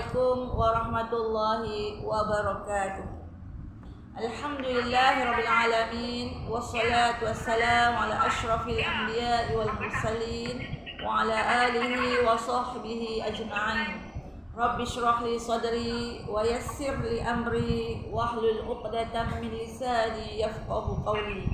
Assalamualaikum warahmatullahi wabarakatuh. Alhamdulillahirabbil alamin wassalatu wassalamu ala asyrafil anbiya'i wal mursalin wa ala alihi wa sahbihi ajma'in. Rabbi shrah li sadri wa yassir li amri wahlul 'uqdatam min lisani yafqahu qawli.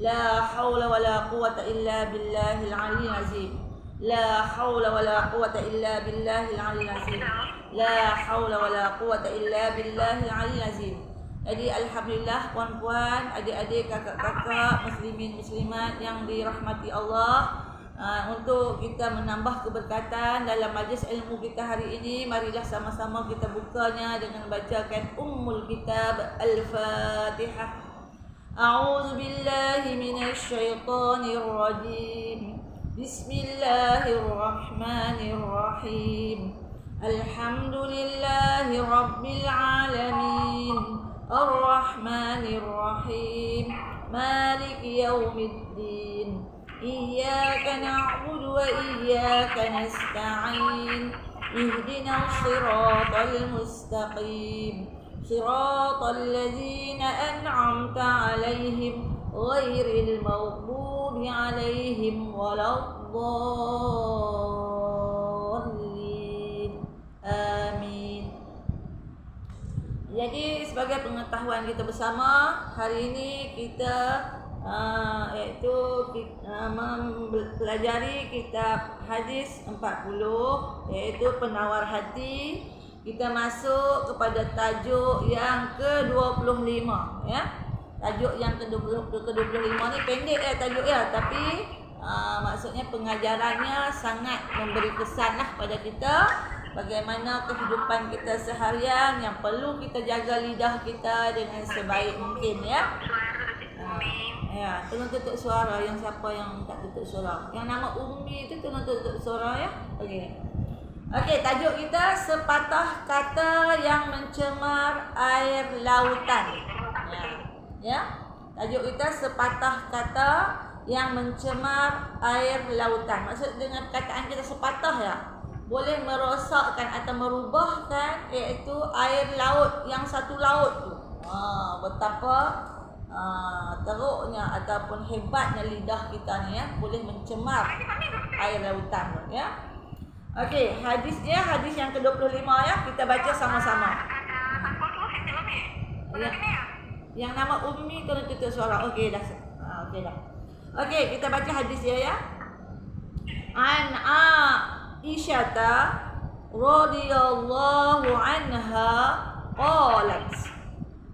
La haula wala quwwata illa billahil aliyyil azim. La haula wala quwwata illa billahil aliyyil azim. La haula wala quwwata illa billahil aliyyil azim. Jadi alhamdulillah puan-puan, adik-adik, kakak-kakak, muslimin muslimat yang dirahmati Allah, untuk kita menambah keberkatan dalam majlis ilmu kita hari ini, marilah sama-sama kita bukanya dengan bacakan Ummul Kitab Al-Fatihah. A'udzu billahi minasy syaithanir rajim. Bismillahirrahmanirrahim. Alhamdulillahi rabbil alamin. Ar-Rahmanir Rahim. Maliki yaumiddin. Iyyaka na'budu wa iyyaka nasta'in. Ihdinas siratal mustaqim. Siratal ladzina an'amta 'alaihim ghairil maghdubi 'alaihim waladdallin. Amin. Jadi sebagai pengetahuan kita bersama, hari ini kita mempelajari kitab hadis 40, iaitu Penawar Hati. Kita masuk kepada tajuk yang ke-25, ya. Tajuk yang ke-25 ni pendek tajuk tapi maksudnya pengajarannya sangat memberi kesanlah pada kita, bagaimana kehidupan kita seharian yang perlu kita jaga lidah kita dengan sebaik mungkin, ya. Ya, tolong tutup suara. Yang siapa yang tak tutup suara? Yang nama Ummi itu tolong tutup suara, ya. Okey, tajuk kita sepatah kata yang mencemar air lautan. Ya. Tajuk kita sepatah kata yang mencemar air lautan. Maksud dengan perkataan kita sepatah, ya, boleh merosakkan atau merubahkan iaitu air laut yang satu laut tu. Betapa teruknya ataupun hebatnya lidah kita ni, ya, boleh mencemar air lautan, ya. Okey, hadisnya hadis yang ke-25, ya, kita baca sama-sama. Yang nama Ummi tolong tutup suara. Okey dah. Okey, kita baca hadis dia, ya. An Aisyah radhiyallahu anha qalat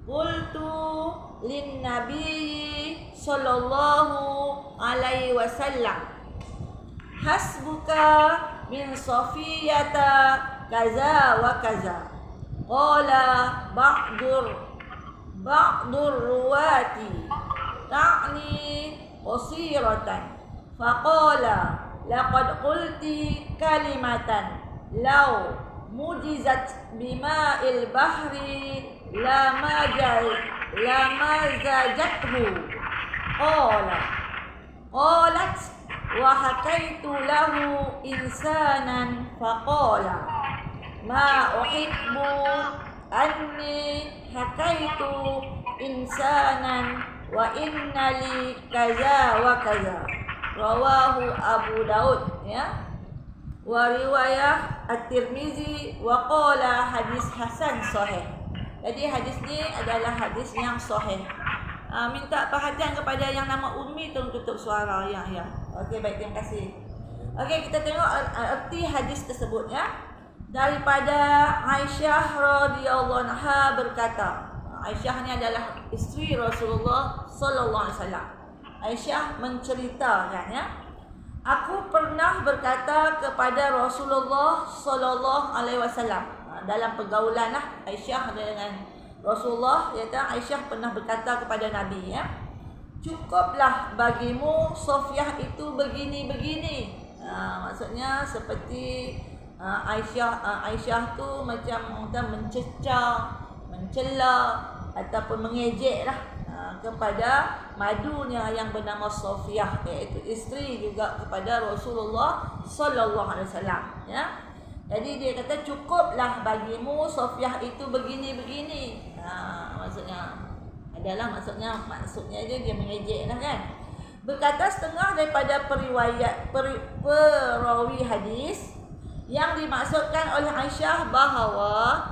qultu lin nabiy sallallahu alaihi wasallam hasbuka min Safiyata kaza wa kaza. Qala ba'dur ruwati ta'ni qasiratan. Faqala laqad qulti kalimatan law mujizat bima'il bahri la mazajathu. Qalat wa hakaitu lahu insanan faqala ma uhibbu anni hakaitu insanan wa innali kaza wa kaza. Rawahu Abu Daud, ya. Wa riwayah At-Tirmizi wa qala hadis hasan sahih. Jadi hadis ni adalah hadis yang sahih. Minta perhatian kepada yang nama Ummi, tolong tutup suara, ya. Okey, baik, terima kasih. Okey, kita tengok arti hadis tersebut, ya. Daripada Aisyah radhiyallahu anha berkata, Aisyah ni adalah isteri Rasulullah sallallahu alaihi wasallam. Aisyah menceritakan, ya, aku pernah berkata kepada Rasulullah sallallahu alaihi wasallam. Dalam pergaulan Aisyah dengan Rasulullah, Aisyah pernah berkata kepada Nabi, ya, cukuplah bagimu Safiyah itu begini-begini. Maksudnya seperti Aisyah tu macam mencecah, mencela ataupun mengejeklah kepada madunya yang bernama Safiyah, iaitu isteri juga kepada Rasulullah sallallahu alaihi wasallam, ya. Jadi dia kata cukuplah bagimu Sofiyah itu begini-begini. Maksudnya maksudnya dia mengejek lah kan. Berkata setengah daripada perawi hadis yang dimaksudkan oleh Aisyah bahawa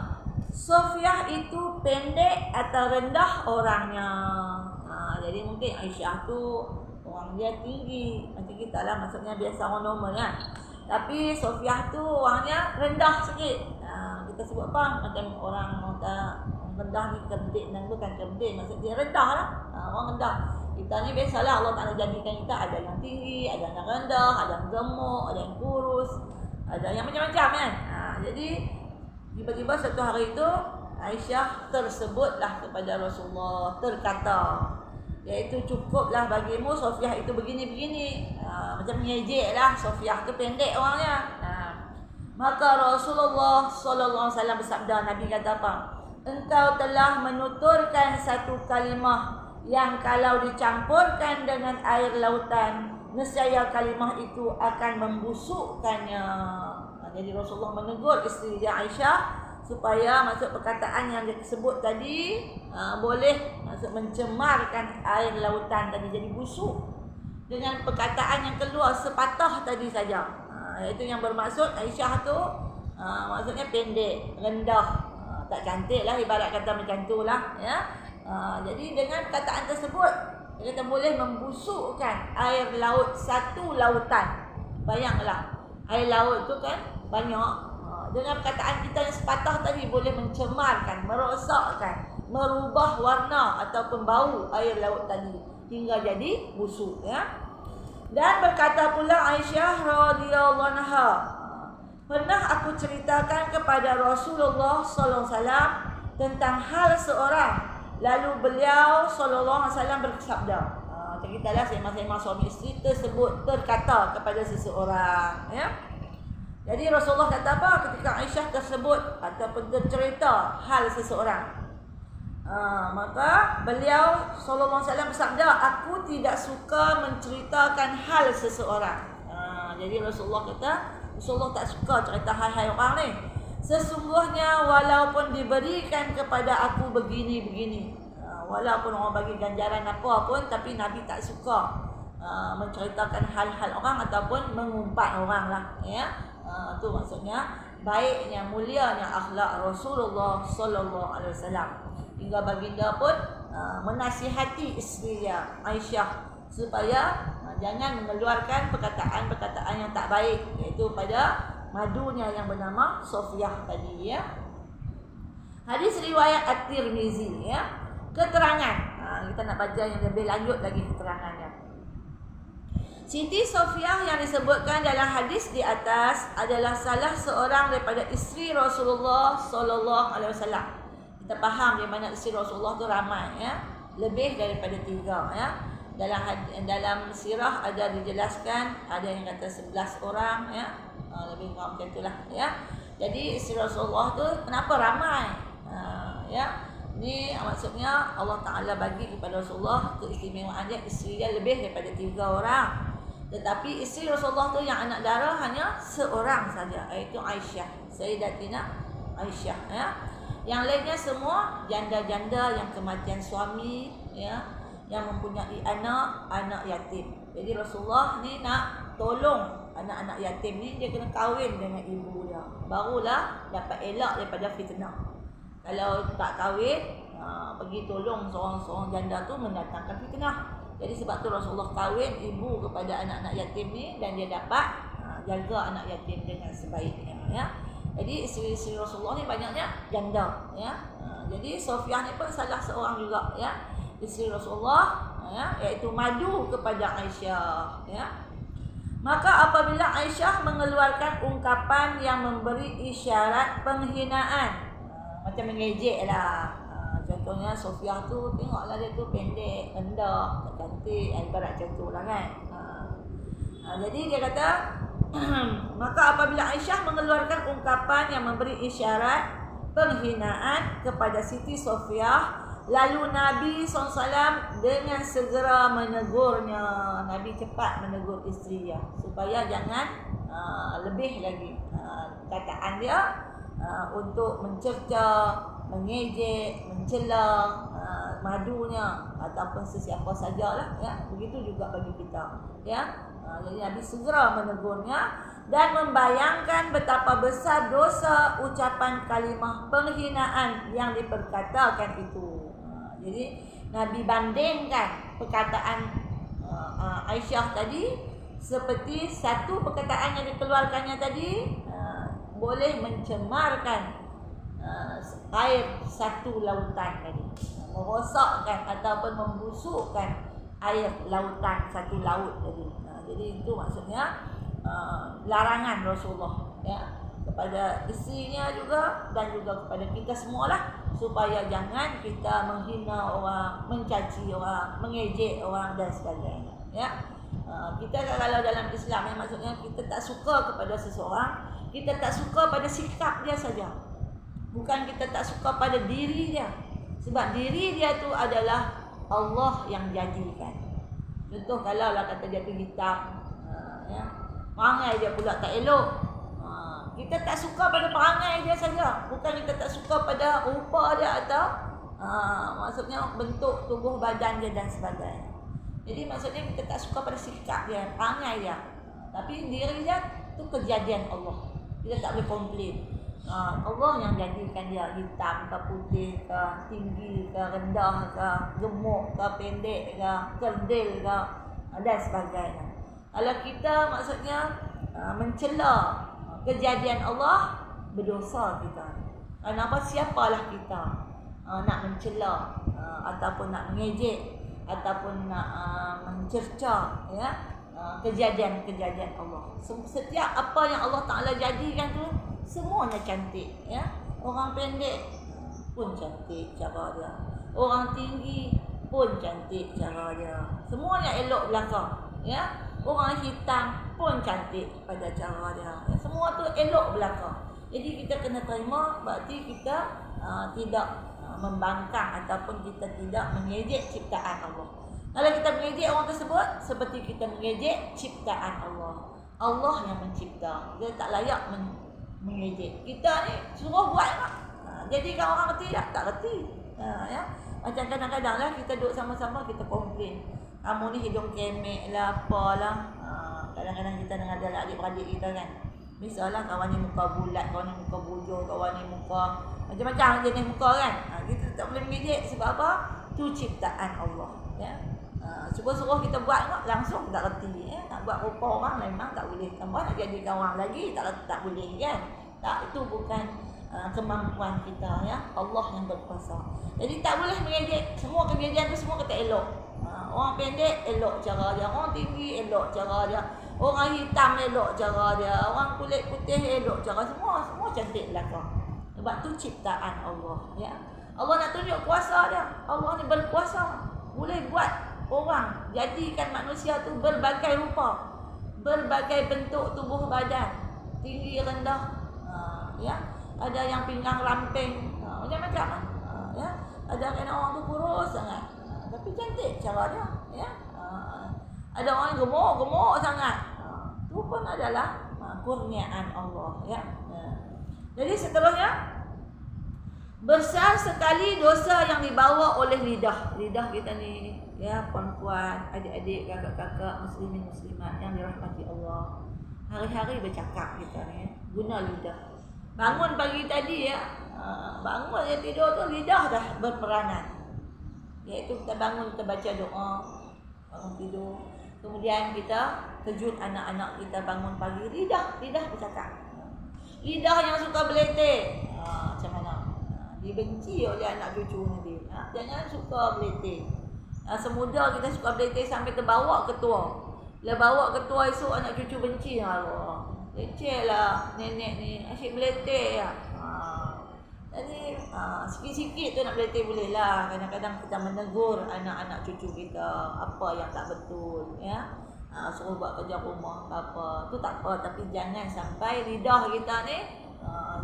Sofiyah itu pendek atau rendah orangnya. Jadi mungkin Aisyah tu orang dia tinggi, macam kita lah, maksudnya biasa orang normal kan. Tapi Sofiyah tu orangnya rendah sikit. Kita sebut apa? Macam orang rendah ni kedek, dan bukan kedek, maksud dia rendah lah. Orang rendah. Kita ni biasalah Allah Ta'ala jadikan kita ada yang tinggi, ada yang rendah, ada yang gemuk, ada yang kurus, ada yang macam-macam kan. Jadi tiba-tiba satu hari itu Aisyah tersebutlah kepada Rasulullah, terkata, iaitu cukuplah bagimu Sofiyah itu begini-begini. Macam mengejek lah, Sofiyah tu pendek orangnya. Maka Rasulullah SAW bersabda, Nabi kata apa? Engkau telah menuturkan satu kalimah yang kalau dicampurkan dengan air lautan, nescaya kalimah itu akan membusukkannya. Jadi Rasulullah menegur isteri dia Aisyah supaya maksud perkataan yang dia sebut tadi boleh maksud mencemarkan air lautan tadi, jadi busuk dengan perkataan yang keluar sepatah tadi saja. Itu yang bermaksud Aisyah tu maksudnya pendek, rendah, tak cantik lah, ibarat kata macam tu lah ya. Jadi dengan perkataan tersebut dia kata boleh membusukkan air laut satu lautan. Bayanglah, air laut tu kan banyak. Dengan perkataan kita yang sepatah tadi boleh mencemarkan, merosakkan, merubah warna ataupun bau air laut tadi hingga jadi busuk ya. Dan berkata pula Aisyah radhiyallahu anha, pernah aku ceritakan kepada Rasulullah sallallahu alaihi wasallam tentang hal seorang, lalu beliau sallallahu alaihi wasallam bersabda. Ceritalah sema-sema suami isteri tersebut terkata kepada seseorang ya. Jadi Rasulullah kata apa ketika Aisyah tersebut ataupun tercerita hal seseorang? Maka beliau sallallahu alaihi wasallam bersabda, aku tidak suka menceritakan hal seseorang. Jadi Rasulullah kata, Rasulullah tak suka cerita hal-hal orang ni. Sesungguhnya walaupun diberikan kepada aku begini-begini, walaupun orang bagi ganjaran apa pun, tapi Nabi tak suka menceritakan hal-hal orang ataupun mengumpat orang lah ya. Tu maksudnya baiknya, mulianya akhlak Rasulullah sallallahu alaihi wasallam. Hingga baginda pun menasihati isteri dia Aisyah supaya jangan mengeluarkan perkataan-perkataan yang tak baik, iaitu pada madunya yang bernama Sofiyah tadi ya. Hadis riwayat At-Tirmizi ya. Keterangan. Kita nak baca yang lebih lanjut lagi keterangannya. Siti Sofiyah yang disebutkan dalam hadis di atas adalah salah seorang daripada isteri Rasulullah sallallahu alaihi wasallam. Kita faham di mana isteri Rasulullah tu ramai ya, lebih daripada 3 ya. Dalam sirah ada dijelaskan, ada yang kata 11 orang ya. Lebih kurang macam itulah ya. Jadi isteri Rasulullah tu kenapa ramai? Ya. Ni maksudnya Allah Taala bagi kepada Rasulullah keistimewaan dia, isteri dia lebih daripada 3 orang. Tetapi isteri Rasulullah tu yang anak dara hanya seorang saja, iaitu Aisyah, Sayyidatina Aisyah ya. Yang lainnya semua janda-janda yang kematian suami ya, yang mempunyai anak yatim. Jadi Rasulullah ni nak tolong anak-anak yatim ni, dia kena kahwin dengan ibu dia, barulah dapat elak daripada fitnah. Kalau tak kahwin, pergi tolong seorang-seorang janda tu mendatangkan fitnah. Jadi sebab tu Rasulullah kahwin ibu kepada anak-anak yatim ni, dan dia dapat jaga anak yatim dengan sebaiknya ya. Jadi isteri-isteri Rasulullah ni banyaknya janda ya. Jadi Sofiyah ni pun salah seorang juga ya, isteri Rasulullah ya, iaitu madu kepada Aisyah ya. Maka apabila Aisyah mengeluarkan ungkapan yang memberi isyarat penghinaan, macam mengejek lah, contohnya Sofiyah tu tengoklah dia tu pendek, rendah, tak cantik, ibarat macam tu lah kan. Jadi dia kata maka apabila Aisyah mengeluarkan ungkapan yang memberi isyarat penghinaan kepada Siti Sofiyah, lalu Nabi SAW dengan segera menegurnya. Nabi cepat menegur isteri dia supaya jangan lebih lagi perkataan gunakan dia untuk mencerca, mengejek, mencela madunya ataupun sesiapa sajalah, ya. Begitu juga bagi kita, ya. Jadi Nabi segera menegurnya dan membayangkan betapa besar dosa ucapan kalimah penghinaan yang diperkatakan itu. Jadi Nabi bandingkan perkataan Aisyah tadi seperti satu perkataan yang dikeluarkannya tadi boleh mencemarkan air satu lautan tadi, merosakkan ataupun membusukkan air lautan satu laut tadi. Jadi itu maksudnya larangan Rasulullah, ya, kepada isterinya juga dan juga kepada kita semualah, supaya jangan kita menghina orang, mencaci orang, mengejek orang dan sebagainya, ya. Kita kalau dalam Islam yang maksudnya kita tak suka kepada seseorang, kita tak suka pada sikap dia saja, bukan kita tak suka pada diri dia. Sebab diri dia tu adalah Allah yang jadikan. Contoh kalau lah kata dia tu hitam, ya, perangai dia pula tak elok, kita tak suka pada perangai dia saja, bukan kita tak suka pada rupa dia atau maksudnya bentuk tubuh badan dia dan sebagainya. Jadi maksudnya kita tak suka pada sikap dia, perangai dia, tapi diri dia tu kejadian Allah, kita tak boleh komplain. Allah yang jadikan dia hitam ke putih ke, tinggi ke rendah ke, gemuk ke pendek ke, kerdil ke dan sebagainya. Kalau kita maksudnya mencela kejadian Allah, berdosa kita. Kenapa? Siapalah kita nak mencela ataupun nak mengejek ataupun nak mencerca, ya, kejadian-kejadian Allah. Setiap apa yang Allah Ta'ala jadikan tu semuanya cantik, ya. Orang pendek pun cantik cara dia, orang tinggi pun cantik cara dia, semuanya elok belaka, ya. Orang hitam pun cantik pada cara dia, ya. Semua tu elok belaka. Jadi kita kena terima, berarti kita tidak membangkang ataupun kita tidak mengejek ciptaan Allah. Kalau kita mengejek orang tersebut, seperti kita mengejek ciptaan Allah. Allah yang mencipta, dia tak layak mengejek. Kita ni suruh buat tak? Jadikan orang reti tak reti. Ya. Macam kadang-kadang lah kita duduk sama-sama, kita komplain, kamu ni hidung kemek lah, apalah. Kadang-kadang kita dengan adik-beradik kita kan, misalnya kawan ni muka bulat, kawan ni muka bujur, kawan ni muka macam-macam jenis muka kan. Kita tak boleh mengejek. Sebab apa? Itu ciptaan Allah, ya. Suruh kita buat tak, langsung tak reti, ya. Nak buat rupa orang memang tak boleh. Tambah nak jadikan orang lagi tak boleh kan. Tak, itu bukan kemampuan kita, ya. Allah yang berkuasa. Jadi tak boleh mengejek. Semua kejadian tu semua kata elok. Orang pendek elok cara dia, orang tinggi elok cara dia, orang hitam elok cara dia, orang kulit putih elok cara, semua cantik belaka. Sebab tu ciptaan Allah, ya. Allah nak tunjuk kuasa dia. Allah ni berkuasa, boleh buat orang, jadikan manusia tu berbagai rupa, berbagai bentuk tubuh badan, tinggi rendah, ya. Ada yang pinggang ramping, macam-macam, ya. Ada kena orang tu kurus sangat, tapi cantik cara dia, ya. Ada orang yang gemuk sangat, tu pun adalah kurniaan Allah, ya. Jadi seterusnya, besar sekali dosa yang dibawa oleh lidah. Lidah kita ni, ya, puan-puan, adik-adik, kakak-kakak, muslimin muslimat yang dirahmati Allah. Hari-hari bercakap kita ni, guna lidah. Bangun pagi tadi, ya, bangun dia tidur tu, lidah dah berperanan. Iaitu kita bangun, kita baca doa, bangun tidur. Kemudian kita kejut anak-anak kita bangun pagi, lidah bercakap. Lidah yang suka beletih, macam mana? Dibenci oleh anak cucu nanti. Jangan suka beletih. Semudah kita suka beletih sampai terbawa ketua. Bila bawa ketua esok anak cucu benci. Allah, leceh lah nenek ni, asyik beletih ya. Jadi sikit-sikit tu nak beletih boleh lah. Kadang-kadang kita menegur anak-anak cucu kita apa yang tak betul, ya. Suruh buat kerja rumah apa, tu tak apa. Tapi jangan sampai lidah kita ni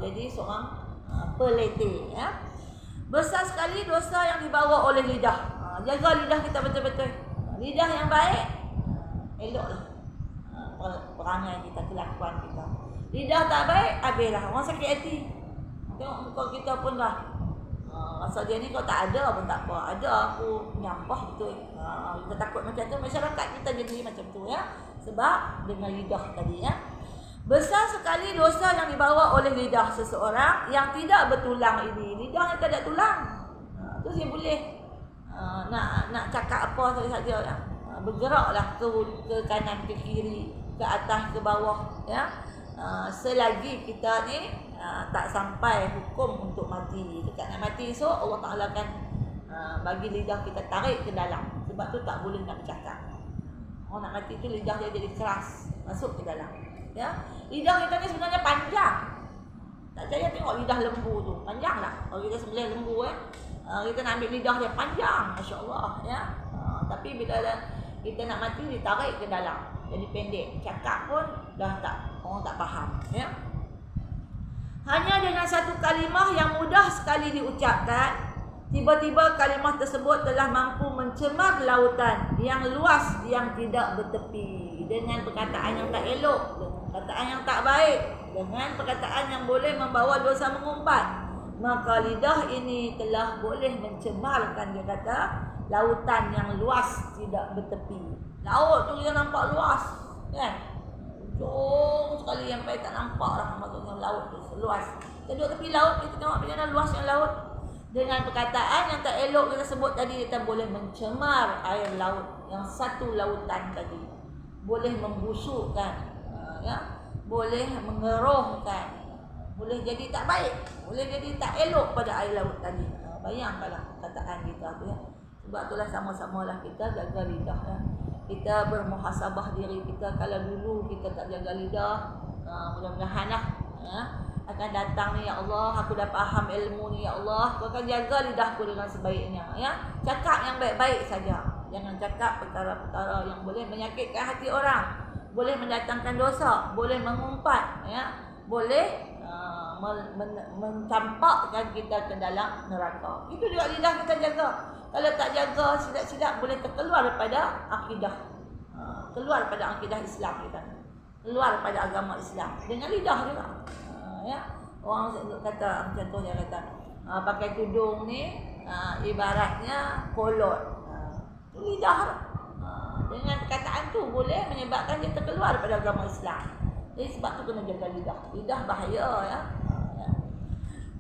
jadi seorang peletih, ya. Besar sekali dosa yang dibawa oleh lidah. Jaga lidah kita betul-betul. Lidah yang baik, eloklah perangai kita, kelakuan kita. Lidah tak baik, habislah. Orang sakit hati. Tengok muka kita pun dah. Rasa dia ni kau tak ada pun tak apa. Ada aku nyampah betul. Kita takut macam tu. Masyarakat kita jadi macam tu ya. Sebab dengan lidah tadi ya. Besar sekali dosa yang dibawa oleh lidah seseorang yang tidak bertulang ini. Lidah yang tak ada tulang. Tu dia boleh nak cakap apa saja ya. Bergeraklah ke kanan, ke kiri, ke atas, ke bawah ya. Selagi kita ni tak sampai hukum untuk mati. Dekat nak mati esok Allah Ta'ala akan bagi lidah kita tarik ke dalam. Sebab tu tak boleh nak bercakap. Orang nak mati tu lidah dia jadi keras, masuk ke dalam ya. Lidah kita ni sebenarnya panjang. Tak percaya tengok lidah lembu tu, panjang lah. Kalau kita sembelih lembu kita nak ambil lidah dia panjang, masya-Allah ya. Tapi bila kita nak mati ditarik ke dalam, jadi pendek. Cakap pun dah tak, orang tak faham ya. Hanya dengan satu kalimah yang mudah sekali diucapkan, tiba-tiba kalimah tersebut telah mampu mencemar lautan yang luas yang tidak bertepi. Dengan perkataan yang tak elok, dengan perkataan yang tak baik, dengan perkataan yang boleh membawa dosa mengumpat, maka lidah ini telah boleh mencemarkan, dia kata, lautan yang luas tidak bertepi. Laut tu kita nampak luas kan, ujung sekali sampai tak nampak lah maksudnya laut tu seluas. Kita duduk tepi laut, kita tengok bagaimana luasnya laut. Dengan perkataan yang tak elok kita sebut tadi, kita boleh mencemar air laut yang satu lautan tadi, boleh membusukkan ya, boleh mengeruhkan, boleh jadi tak baik, boleh jadi tak elok pada air laut tadi. Bayangkanlah perkataan kita tu ya. Sebab itulah sama-samalah kita jaga lidah ya. Kita bermuhasabah diri kita. Kalau dulu kita tak jaga lidah, mudah-mudahan lah ya, akan datang ni, ya Allah, aku dah faham ilmu ni, ya Allah, aku akan jaga lidahku dengan sebaiknya ya. Cakap yang baik-baik saja, jangan cakap perkara-perkara yang boleh menyakitkan hati orang, boleh mendatangkan dosa, boleh mengumpat ya, boleh mencampakkan kita ke dalam neraka. Itu juga lidah kita jaga. Kalau tak jaga, silap-silap boleh terkeluar daripada akidah, keluar pada akidah Islam kita, keluar pada agama Islam dengan lidah juga ya. Orang kata macam tu, dia kata pakai tudung ni ibaratnya kolot, lidah dengan perkataan tu boleh menyebabkan dia terkeluar daripada agama Islam. Jadi sebab tu kena jaga lidah. Lidah bahaya ya.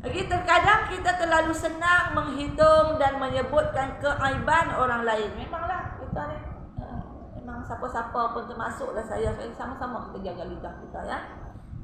Lagi terkadang kita terlalu senang menghitung dan menyebutkan keaiban orang lain. Memanglah kita ni memang siapa-siapa pun termasuklah saya sama-sama kita jaga lidah kita ya.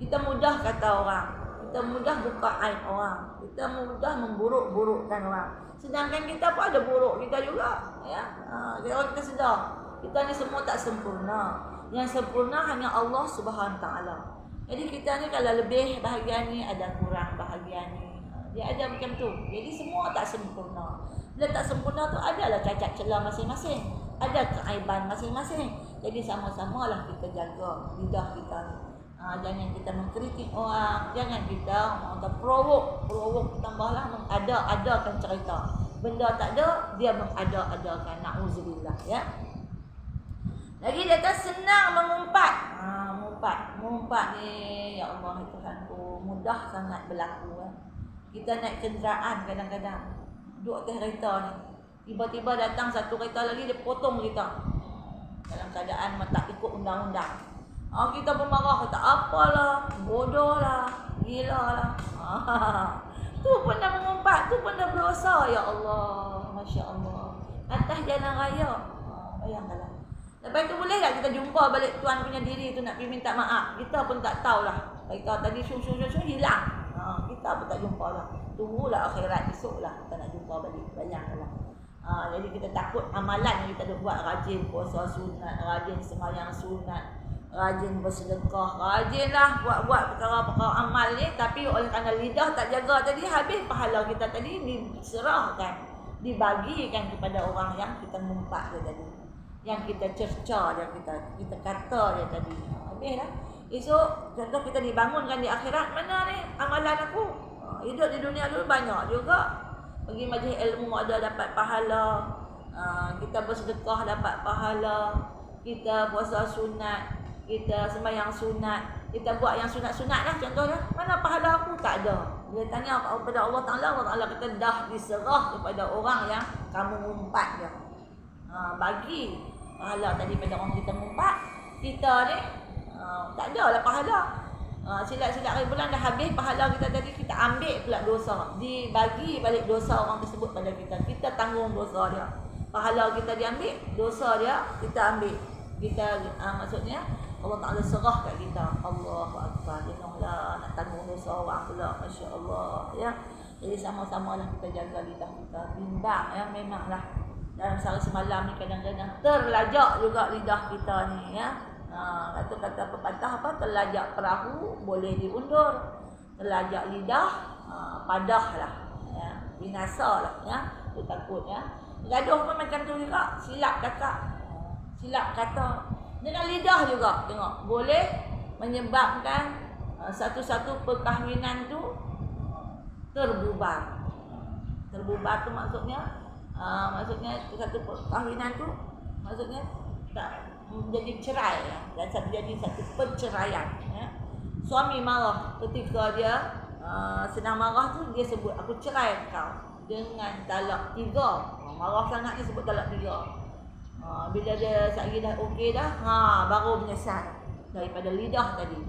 Kita mudah kata orang, kita mudah buka aib orang, kita mudah memburuk-burukkan orang. Sedangkan kita pun ada buruk kita juga ya. Kalau kita sedar, kita ni semua tak sempurna. Yang sempurna hanya Allah Subhanahu Taala. Jadi kita ni kalau lebih bahagian ni, ada kurang bahagian ni. Dia ada macam tu. Jadi semua tak sempurna. Bila tak sempurna tu adalah cacat celah masing-masing, ada keaiban masing-masing. Jadi sama-samalah kita jaga lidah kita ni. Jangan kita mengkritik orang, jangan kita provoke tambahlah mengada-adakan cerita. Benda tak ada, dia mengada-adakan. Nauzubillah ya. Lagi dia kata senang mengumpat. Mengumpat ni, ya Allah Tuhanku, mudah sangat berlaku ya. Kita naik kenderaan kadang-kadang, duduk atas kereta ni, tiba-tiba datang satu kereta lagi, dia potong kita dalam keadaan tak ikut undang-undang. Kita pun marah, kata apalah, bodoh lah, gila lah. Tu pun dah mengumpat, tu pun dah berdosa. Ya Allah, Masya Allah, atas jalan raya. Bayangkanlah. Lepas tu boleh tak kita jumpa balik tuan punya diri tu nak pergi minta maaf? Kita pun tak tahulah. Kita tadi hilang. Kita pun tak jumpa lah. Tunggulah akhirat, esok lah kita nak jumpa balik. Bayangkanlah. Jadi kita takut amalan yang kita buat, rajin puasa sunat, rajin sembahyang sunat, rajin bersedekah, rajinlah buat-buat perkara-perkara amal ni, tapi oleh kerana lidah tak jaga tadi, habis pahala kita tadi diserahkan, dibagikan kepada orang yang kita ngumpat dia tadi, yang kita cerca dia, kita kata dia tadi. Habislah. Esok contoh kita dibangunkan di akhirat, mana ni amalan aku? Hidup di dunia dulu banyak juga, pergi majlis ilmu ada dapat pahala, kita bersedekah dapat pahala, kita puasa sunat, kita sembahyang sunat, kita buat yang sunat-sunat lah contohnya, mana pahala aku? Tak ada. Dia tanya kepada Allah Ta'ala kata dah diserah kepada orang yang kamu ngumpat je. Bagi pahala tadi pada orang kita ngumpat, kita ni tak ada lah pahala. Silat-silat hari bulan dah habis, pahala kita tadi kita ambil pula dosa. Dibagi balik dosa orang tersebut pada kita. Kita tanggung dosa dia. Pahala kita diambil, dosa dia kita ambil. Kita maksudnya Allah Ta'ala serah kat kita. Allahu Akbar. Janganlah nak tanggung dosa orang pula. Masya Allah ya. Jadi sama-sama lah kita jaga lidah kita. Bimbang ya, memanglah dalam sehari semalam ni kadang-kadang terlajak juga lidah kita ni ya. Kata pepatah apa, terlajak perahu boleh diundur, terlajak lidah padah lah ya. Binasa lah ya. Aku takut ya. Gaduh pun macam tu juga. Silap kata dengan lidah juga, tengok boleh menyebabkan satu-satu perkahwinan tu terbubar. Terbubar tu maksudnya satu perkahwinan tu maksudnya tak menjadi cerai ya, dan jadi satu perceraian ya. Suami marah ketika dia sedang marah tu, dia sebut aku cerai kau dengan talak 3. Marah sangat dia sebut talak 3. Bila dia sekali dah okey dah, baru menyesal daripada lidah tadi.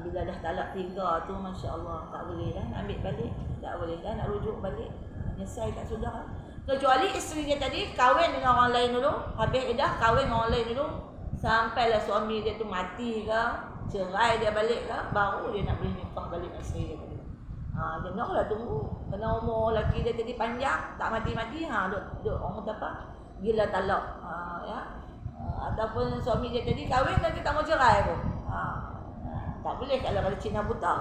Bila dah talak 3 tu, Masya Allah, tak boleh dah nak ambil balik, tak boleh dah nak rujuk balik, menyesal tak sudah. Kecuali isteri dia tadi kahwin dengan orang lain dulu, habis dah kahwin dengan orang lain dulu, sampailah suami dia tu mati ke, cerai dia balik ke, baru dia nak boleh nikah balik dengan isteri dia tadi. Janganlah tunggu, kena umur lelaki dia tadi panjang, tak mati-mati, duk orang kata apa, gila talak ya. Ataupun suami dia tadi kahwin dan dia tak mau cerai pun. Tak boleh kalau Cina buta.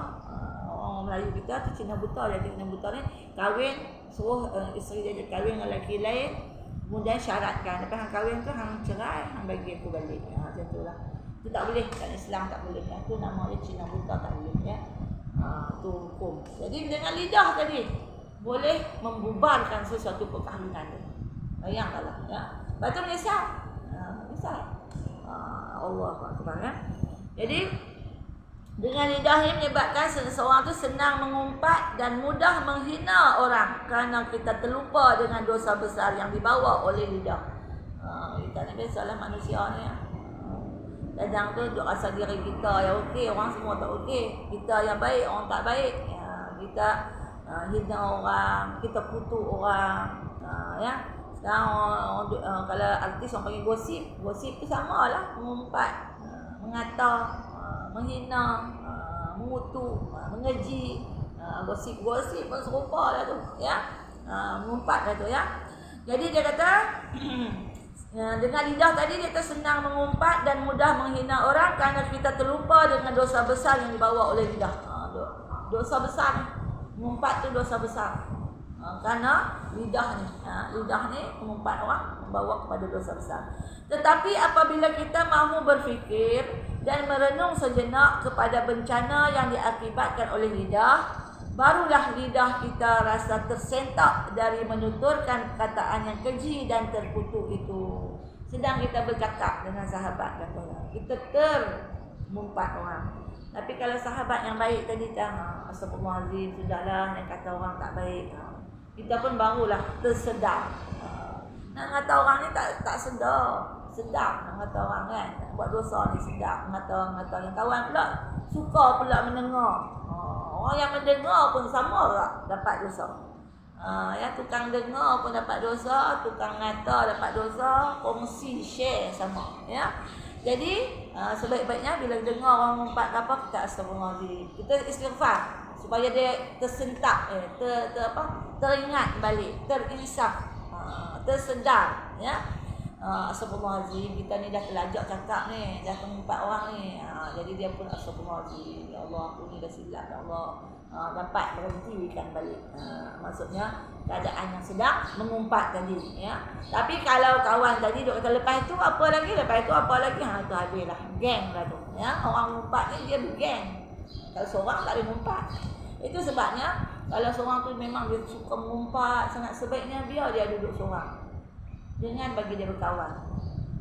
Orang Melayu kita tu Cina buta, jadi Cina buta ni kahwin, suruh isteri dia kahwin dengan lelaki lain, kemudian syaratkan lepas hang kahwin tu hang cerai, hang bagi aku balik. Macam itulah. Itu tak boleh, kat Islam tak boleh. Itu nama dia Cina buta, tak boleh ya. Tu hukum. Jadi dengan lidah tadi boleh membubarkan sesuatu perkahwinan tu. Bayangkanlah ya. Lepas tu menyesal. Allah Akbar ya. Jadi dengan lidah ini menyebabkan seseorang tu senang mengumpat dan mudah menghina orang kerana kita terlupa dengan dosa besar yang dibawa oleh lidah. Kita ni biasalah manusia ni ya. Kadang tu duk rasa diri kita yang okey, orang semua tak okey. Kita yang baik, orang tak baik. Kita hina orang, kita kutuk orang. Ya. Sekarang kalau artis orang panggil gosip tu samalah, mengumpat, mengata, menghina, mengutuk, mengeji. Gosip pun serupa lah tu ya. Mengumpat lah tu ya. Jadi dia kata dengan lidah tadi kita senang mengumpat dan mudah menghina orang kerana kita terlupa dengan dosa besar yang dibawa oleh lidah. Dosa besar ni, mengumpat tu dosa besar. Karena lidah ni mengumpat orang membawa kepada dosa besar. Tetapi apabila kita mahu berfikir dan merenung sejenak kepada bencana yang diakibatkan oleh lidah, barulah lidah kita rasa tersentak dari menuturkan perkataan yang keji dan terkutuk itu. Sedang kita bercakap dengan sahabat katanya, kita termumpat orang. Tapi kalau sahabat yang baik tadi astagfirullahalazim, sudahlah nak kata orang tak baik, kita pun barulah tersedar. Nak kata orang ni tak sedap nak kata orang kan, nak buat dosa ni sedap, ngata yang kawan pula suka pula mendengar. Orang yang mendengar pun sama tak dapat dosa. Ya, tukang dengar pun dapat dosa, tukang ngata dapat dosa, kongsi share sama ya. Jadi sebaik-baiknya bila dengar orang mengumpat apa, kita astagfirullahalazim, kita istighfar supaya dia tersentak, teringat balik, terinsaf, tersedar ya. Astagfirullahalazim, kita ni dah terlajak cakap ni, dah mengumpat orang ni. Jadi dia pun astagfirullahalazim, ya Allah aku ni dah silap ya Allah. Dapat berhentikan balik. Maksudnya keadaan yang sedang mengumpat tadi ya. Tapi kalau kawan tadi duk kata lepas tu apa lagi, tu habislah, geng lah tu ya. Orang mengumpat ni dia bergeng. Kalau seorang tak boleh mengumpat. Itu sebabnya kalau seorang tu memang dia suka mengumpat sangat, sebaiknya biar dia duduk seorang. Jangan bagi dia berkawan.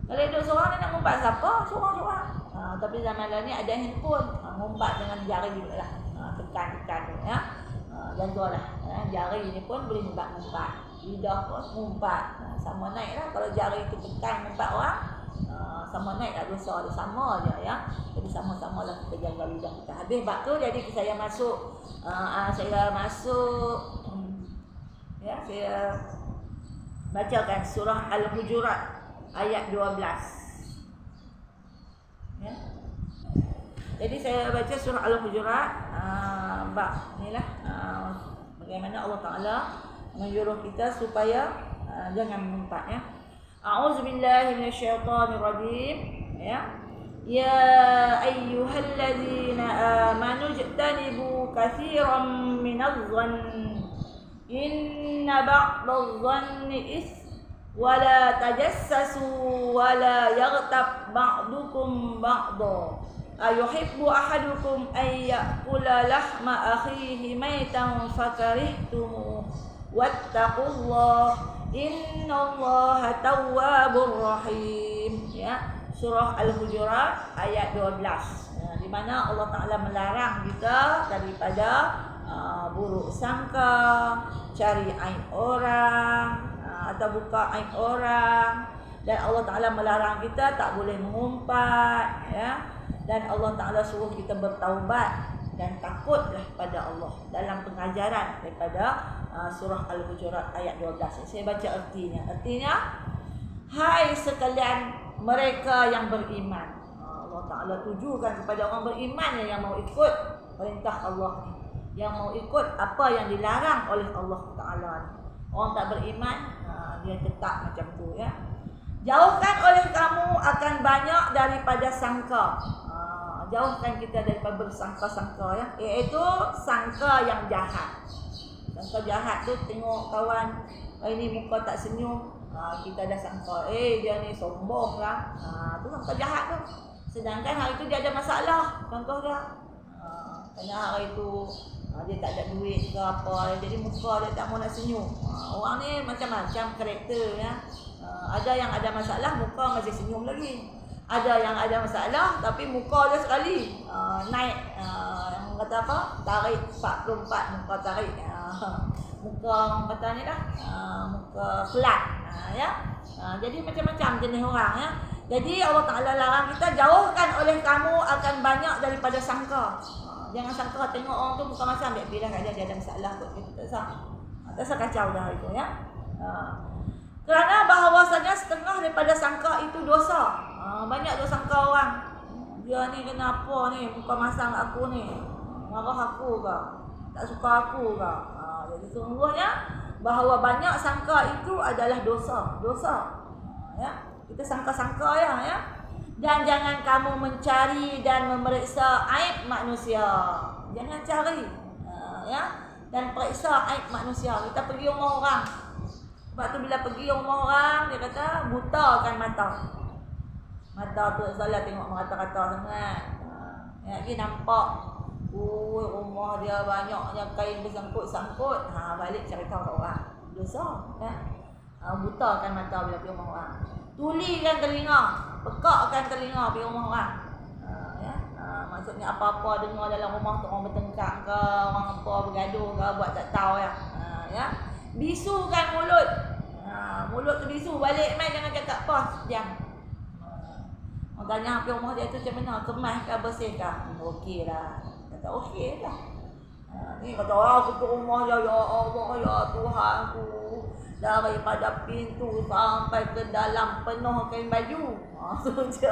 Kalau duduk seorang dia nak mengumpat siapa? Seorang-seorang. Tapi zaman lalu ni ada handphone, ngumpat dengan jari juga lah, tekan-tekan tu ya. Janganlah jari ni pun boleh ngumpat, lidah pun ngumpat, sama naik lah. Kalau jari tu tekan ngumpat orang, sama naik lah dosa dia, sama je ya. Jadi sama-sama lah kita jaga lidah kita. Habis bab tu, jadi saya masuk ya, saya bacakan surah Al-Hujurat ayat 12 ya. Jadi saya baca surah Al-Hujurat, bab inilah bagaimana Allah Ta'ala menyuruh kita supaya jangan mengumpat ya. A'udzubillahi minasyaitonirrajim ya. Ya ayyuhallazina amanu ijtanibu katsiran minadh-dhanni inna ba'dadh-dhanni wa la tajassasu wa la yaghtab ba'dukum ba'dha ayuhibbu ahadukum ay ya'kula lahma akhihi maytan fakarihtum wattaqullaha innallaha tawwabur rahim ya. Surah Al-Hujurat ayat 12 di mana Allah Ta'ala melarang kita daripada buruk sangka, cari aib orang atau buka aib orang, dan Allah Ta'ala melarang kita tak boleh mengumpat ya. Dan Allah Ta'ala suruh kita bertaubat dan takutlah pada Allah dalam pengajaran daripada surah Al-Hujurat ayat 12. Saya baca artinya. Hai sekalian mereka yang beriman. Allah Ta'ala tujukan kepada orang beriman yang mau ikut perintah Allah ni, yang mau ikut apa yang dilarang oleh Allah Ta'ala ni. Orang tak beriman, dia tetap macam tu ya. Jauhkan oleh kamu akan banyak daripada sangka. Jauhkan kita daripada bersangka-sangka ya, iaitu sangka yang jahat. Sangka jahat tu, tengok kawan hari ni muka tak senyum, kita dah sangka dia ni sombong lah. Tu sangka jahat tu. Sedangkan hari tu dia ada masalah, contoh dia kerana hari tu dia tak ada duit ke apa, jadi muka dia tak mau nak senyum. Orang ni macam-macam karakter ya. Ada yang ada masalah, muka masih senyum lagi. Ada yang ada masalah tapi muka dia sekali naik, yang kata apa, tarik 44 muka tarik, muka orang kata ni lah, muka flat ya. Jadi macam-macam jenis orang ya. Jadi Allah Ta'ala larang kita, jauhkan oleh kamu akan banyak daripada sangka. Jangan sangka tengok orang tu muka masam, biar kat dia ada masalah kot, kita tak sah kacau dah itu ya. Kerana bahawasanya setengah daripada sangka itu dosa. Banyak dosa sangka orang, dia ni kenapa ni muka masam aku ni, marah aku ke, tak suka aku ke. Jadi sungguhnya bahawa banyak sangka itu adalah dosa ya. Kita sangka-sangka ya. Dan jangan kamu mencari dan memeriksa aib manusia. Jangan cari ya, dan periksa aib manusia. Kita pergi rumah orang, sebab tu bila pergi rumah orang, dia kata butakan mata. Mata tu salah tengok merata-rata sangat. Ya, lagi nampak rumah dia banyaknya kain bersangkut-sangkut, balik cerita kat orang. Dosa ya. Butakan mata bila pergi rumah orang. Tulikan telinga, pekakkan telinga pergi rumah orang. Ya. Maksudnya apa-apa dengar dalam rumah tu, orang bertengkar ke, orang apa bergaduh ke, buat tak tahu ya. Ya. Bisukan mulut. Mulut tu bisu, balik mai jangan cakap apa, diam. Orang tanya pergi rumah dia tu macam mana, kemas ke, bersih ke? Okey lah. Kata okey lah. Ni kata aku ke rumah dia, ya Allah, ya Tuhanku, daripada pintu sampai ke dalam penuh kain baju. Tu je.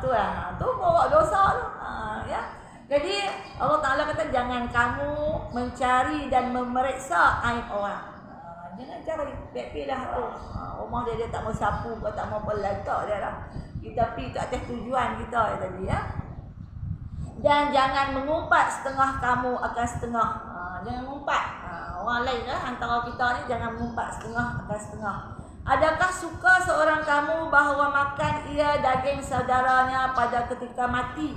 Tu lah. Tu bawa dosa tu. Ya. Jadi Allah Ta'ala kata jangan kamu mencari dan memeriksa aib orang. Jangan cari, pilih tu. Rumah dia tak mau sapu ke, tak mau peletak dia lah. Kita pergi ke atas tujuan kita ya tadi ya. Dan jangan mengumpat setengah kamu akan setengah. Jangan mengumpat. Orang lain lah, antara kita ni jangan mengumpat setengah akan setengah. Adakah suka seorang kamu bahawa makan ia daging saudaranya pada ketika mati?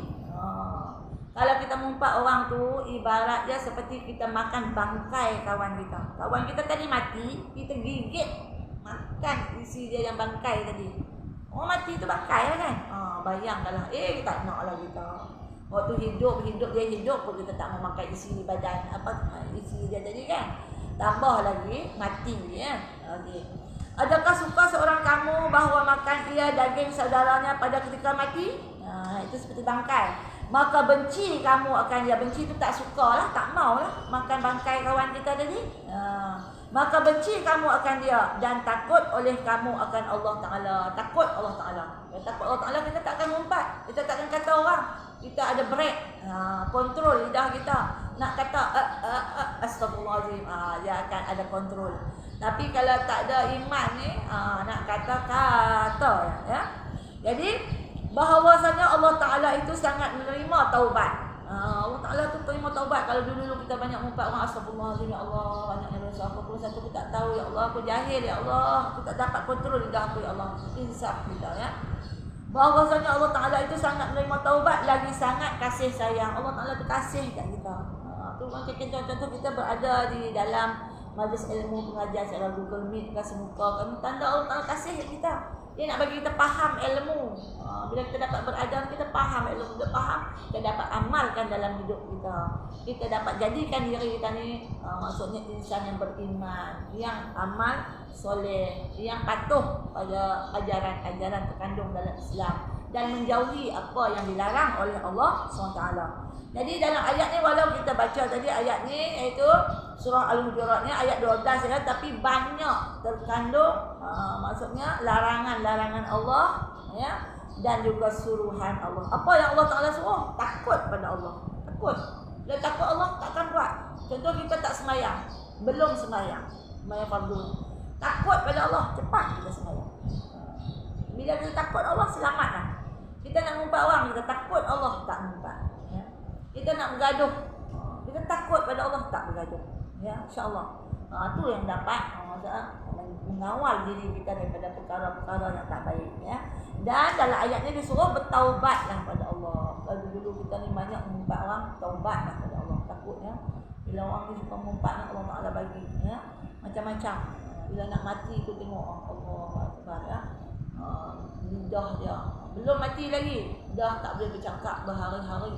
Kalau kita mengumpat orang tu, ibaratnya seperti kita makan bangkai kawan kita. Kawan kita tadi mati, kita gigit makan isi dia yang bangkai tadi. Orang mati tu bangkai lah kan. Bayangkanlah, tak nak lah kita. Waktu hidup dia hidup pun kita tak memakai isi badan, isi dia tadi kan. Tambah lagi mati ya. Okey. Adakah suka seorang kamu bahawa makan ia daging saudaranya pada ketika mati? Itu seperti bangkai. Maka benci kamu akan dia. Benci tu tak suka lah, tak mau lah makan bangkai kawan kita tadi. Maka benci kamu akan dia dan takut oleh kamu akan Allah Ta'ala. Takut Allah Ta'ala. Takut Allah Ta'ala, kita tak akan ngumpat. Kita tak akan kata orang. Kita ada break, kontrol lidah kita. Nak kata astagfirullahaladzim, dia akan ada kontrol. Tapi kalau tak ada iman ni, nak kata ya. Jadi bahawasanya Allah Ta'ala itu sangat menerima taubat. Allah Ta'ala tu terima taubat. Kalau dulu kita banyak mengumpat orang astagfirullahaladzim, ya Allah, banyak yang dosa aku satu aku tak tahu, ya Allah, aku jahil, ya Allah, aku tak dapat kontrol lidah aku, ya Allah. Insaf kita ya. Bahawasanya Allah Ta'ala itu sangat menerima taubat, lagi sangat kasih sayang. Allah Ta'ala tu kasih kat kita. Tu macam contoh kita berada di dalam majlis ilmu pengajian secara Google Meet, kasih muka, tanda Allah Ta'ala kasih kat kita. Dia nak bagi kita faham ilmu. Bila kita dapat berada, kita faham ilmu, kita faham, kita dapat amalkan dalam hidup kita. Kita dapat jadikan diri kita ni, maksudnya insan yang beriman, yang amal soleh, yang patuh pada ajaran-ajaran terkandung dalam Islam dan menjauhi apa yang dilarang oleh Allah SWT. Jadi dalam ayat ni, walau kita baca tadi ayat ni iaitu surah Al-Hujurat ni ayat 12 ya, tapi banyak terkandung maksudnya larangan-larangan Allah ya, dan juga suruhan Allah. Apa yang Allah Ta'ala suruh? Takut pada Allah. Takut. Bila takut Allah takkan buat. Contoh kita tak semayang, belum semayang fardu. Takut pada Allah, cepat kita semayang. Bila kita takut Allah, selamatlah. Kita nak ngumpat orang, kita takut Allah, tak ngumpat. Ya. Kita nak bergaduh, kita takut pada Allah, tak bergaduh. Ya, insya-Allah. Itu yang dapat mengawal diri kita daripada perkara-perkara yang tak baik. Ya. Dan dalam ayat ni disuruh bertaubatlah pada Allah. Kalau dulu kita ni banyak mengumpat orang, taubatlah pada Allah. Takutnya bila orang ni suka mengumpat, Allah Ta'ala bagi ya, macam-macam. Bila nak mati tu tengok Allah Akbar ya. Lidah dia belum mati lagi, dah tak boleh bercakap berhari-hari.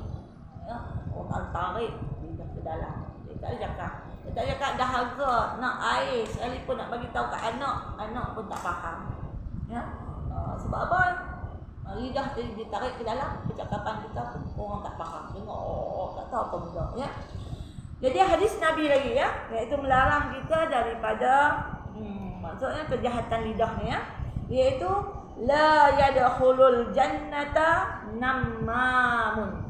Ya, orang tarik lidah ke dalam. Dia tak boleh cakap. Dia tak cakap dahaga, nak air, sekalipun nak bagi tahu kat anak pun tak faham. Ya. Sebab apa? Lidah dia ditarik ke dalam, percakapan kita pun orang tak faham. Tengok, tak tahu apa benda ya. Jadi hadis Nabi lagi ya, iaitu melarang kita daripada maksudnya kejahatan lidah ni ya, iaitu la yadkhulul jannata nammamun.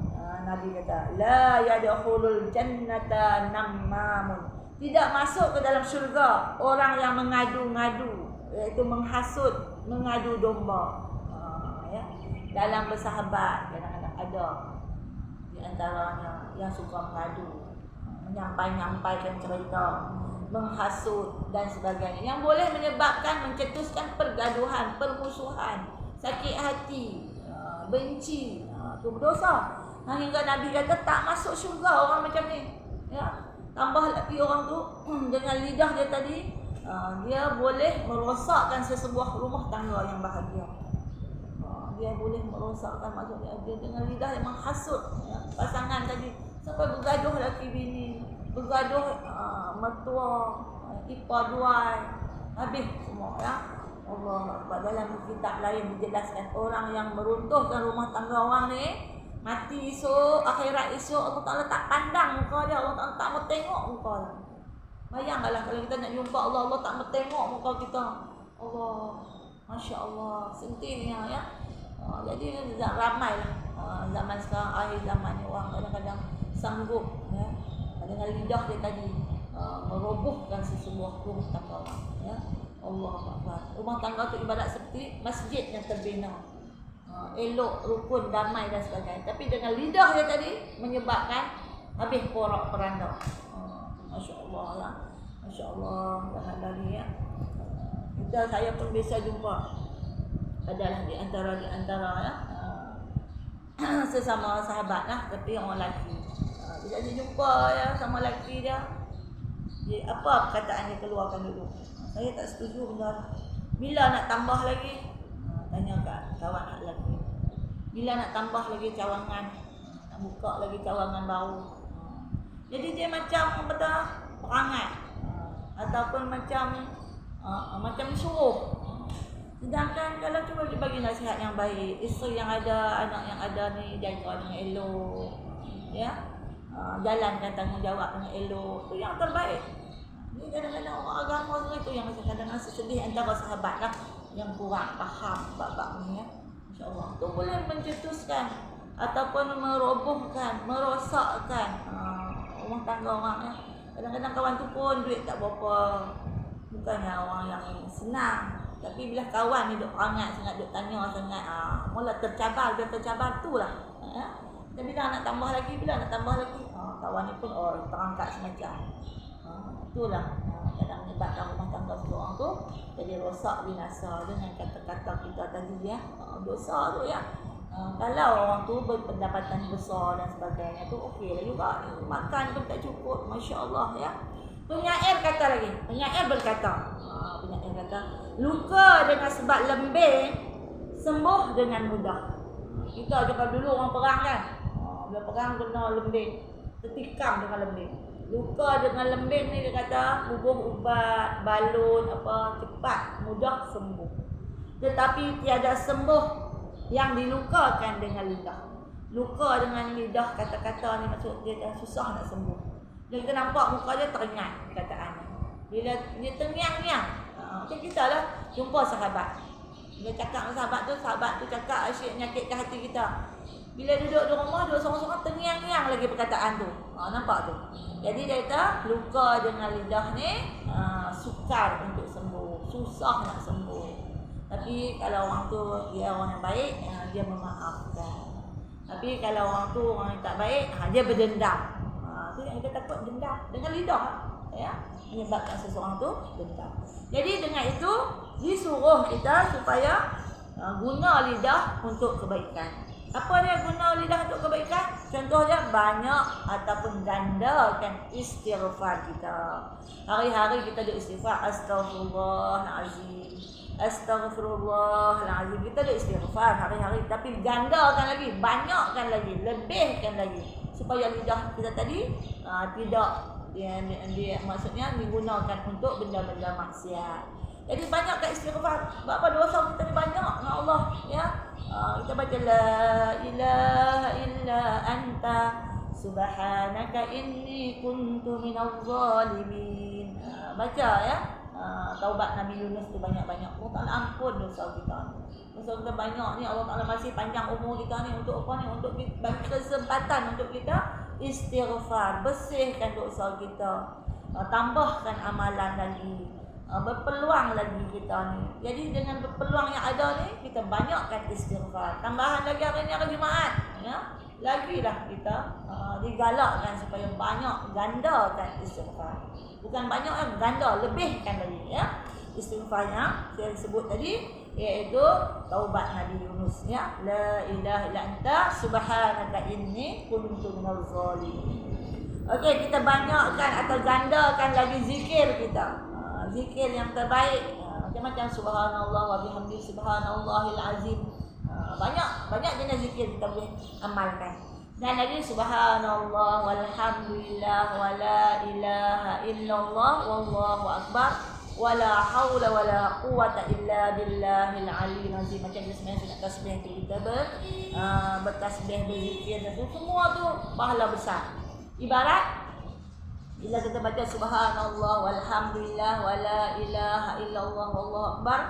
Nabi kata la yadkhulul jannata nammamun. Tidak masuk ke dalam syurga orang yang mengadu-ngadu, iaitu menghasut, mengadu domba. Ya. Dalam bersahabat kadang-kadang ada di antaranya yang suka mengadu, menyampaikan cerita, menghasut dan sebagainya, yang boleh menyebabkan mencetuskan pergaduhan, permusuhan, sakit hati, benci, itu berdosa. Hingga Nabi kata tak masuk syurga orang macam ni. Ya, tambah lagi orang tu dengan lidah dia tadi, dia boleh merosakkan sesebuah rumah tangga yang bahagia. Dia boleh merosakkan, maksudnya dia dengan lidah yang menghasut ya, pasangan tadi sampai bergaduh laki bini, bergaduh mertua, ipar duai, habis semua ya. Allah Akbar. Dalam kitab lain dijelaskan orang yang meruntuhkan rumah tangga orang ni, mati esok, akhirat esok, Allah Ta'ala tak pandang muka dia, Allah Ta'ala tak mau tengok muka dia. Bayangkanlah kalau kita nak jumpa Allah, Allah tak mau tengok muka kita. Allah, Masya Allah, sentingnya ya. Jadi ramailah zaman sekarang, akhir zaman ni orang kadang-kadang sanggup ya, dengan lidah dia tadi merobohkan sesebuah rumah tangga orang ya. Allah Akbar. Rumah tangga tu ibarat seperti masjid yang terbina, elok, rukun, damai dan sebagainya. Tapi dengan lidah dia tadi menyebabkan habis porak peranda. Masya Allah ya. Masya Allah. Jangan lari ya. Saya pun biasa jumpa adalah di antara ya, sesama sahabat lah, tapi orang lelaki. Bila dia jumpa ya sama lelaki dia, apa perkataan dia keluarkan dulu? Saya tak setuju benda. Bila nak tambah lagi? tanya kat kawan hak lagi. Bila nak tambah lagi cawangan, nak buka lagi cawangan baru. Jadi dia macam betul perangai ataupun macam disuruh. Sedangkan kalau cuba dibagi nasihat yang baik, isteri yang ada, anak yang ada ni jaga dengan elok, ya, jalankan tanggungjawab dengan elok, tu yang terbaik. Ni kadang-kadang orang agama semua itu yang kadang-kadang sedih antara sahabat lah yang kurang faham bab-bab ni, ya. InsyaAllah tu boleh mencetuskan ataupun merobohkan, merosakkan rumah tangga orang, ya. Kadang-kadang kawan tu pun duit tak berapa, bukannya orang yang senang, tapi bila kawan ni duk perangat sangat, duk tanya sangat, mula tercabar, dia tercabar tu lah, ya. Dan bila nak tambah lagi, kawan ni pun terangkat semacam, itulah kadang menyebabkan rumah tangga seorang tu jadi rosak, binasa dengan kata-kata kita tadi, ya. Dosa tu, ya. Kalau orang tu berpendapatan besar dan sebagainya tu okey lah juga, makan pun tak cukup, masya-Allah, ya. Penyair kata lagi, penyair berkata, luka dengan sebab lembing sembuh dengan mudah. Kita cakap dulu orang perang kan, bila perang kena lembing, tertikam dengan lembing. Luka dengan lembing ni dia kata bubuh ubat, balun apa, cepat mudah sembuh. Tetapi tiada sembuh yang dilukakan dengan lidah. Luka dengan lidah, kata-kata ni maksud dia susah nak sembuh. Bila kita nampak muka dia teringat perkataannya. Bila dia terngiang-ngiang, macam kita lah jumpa sahabat. Bila cakap dengan sahabat tu cakap asyik menyakitkan hati kita. Bila duduk di rumah, duduk sorang-sorang terngiang-ngiang lagi perkataan tu. Nampak tu. Jadi dia kata luka dengan lidah ni sukar untuk sembuh, susah nak sembuh. Tapi kalau orang tu dia orang yang baik, dia memaafkan. Tapi kalau orang tu orang yang tak baik, dia berdendam. Tu yang kita takut, dendam dengan lidah, ya, menyebabkan seseorang tu dendam. Jadi dengan itu disuruh kita supaya guna lidah untuk kebaikan. Apa dia guna lidah untuk kebaikan? Contohnya banyak ataupun gandakan istighfar kita. Hari-hari kita ada istighfar, astagfirullahalazim, astagfirullahalazim. Kita ada istighfar hari-hari, tapi gandakan lagi, banyakkan lagi, lebihkan lagi, supaya lidah kita tadi tidak dia maksudnya digunakan untuk benda-benda maksiat. Jadi banyakkan istighfar. Apa dosa kita ni banyak dengan Allah, ya. Kita baca la ilaha illa anta subhanaka inni kuntu minadh zalimin. Baca, ya. Taubat Nabi Yunus tu banyak-banyak. Allah Ta'ala ampun dosa kita. Dosa kita banyak ni, Allah Ta'ala masih panjang umur kita ni untuk apa ni? Untuk bagi kesempatan untuk kita istighfar, bersihkan dosa kita, tambahkan amalan lagi, berpeluang lagi kita ni. Jadi dengan berpeluang yang ada ni, kita banyakkan istighfar. Tambahan lagi hari ni hari Jumaat, ya. Lagilah kita digalakkan supaya banyak gandakan istighfar. Bukan banyak, ganda, lebihkan lagi, ya. Istighfar yang saya sebut tadi, iaitu taubat Nabi Yunus, ya. La ilaha illa anta subhanaka inni kuntu minadh zalimin. Okey, kita banyakkan atau gandakan lagi zikir kita. Zikir yang terbaik, macam-macam subhanallah wa bihamdi subhanallahil azim. Banyak jenis zikir kita boleh amalkan. Dan lagi subhanallah walhamdulillah wala ilaha illallah wallahu akbar wala haula wala quwata illa billahil aliyyil azim. Macam sebenarnya sunat tasbih tu kita bertasbih, berzikir, dan semua tu pahala besar. Ibarat bila kita baca subhanallah walhamdulillah wala ilaha illallah wallahu akbar,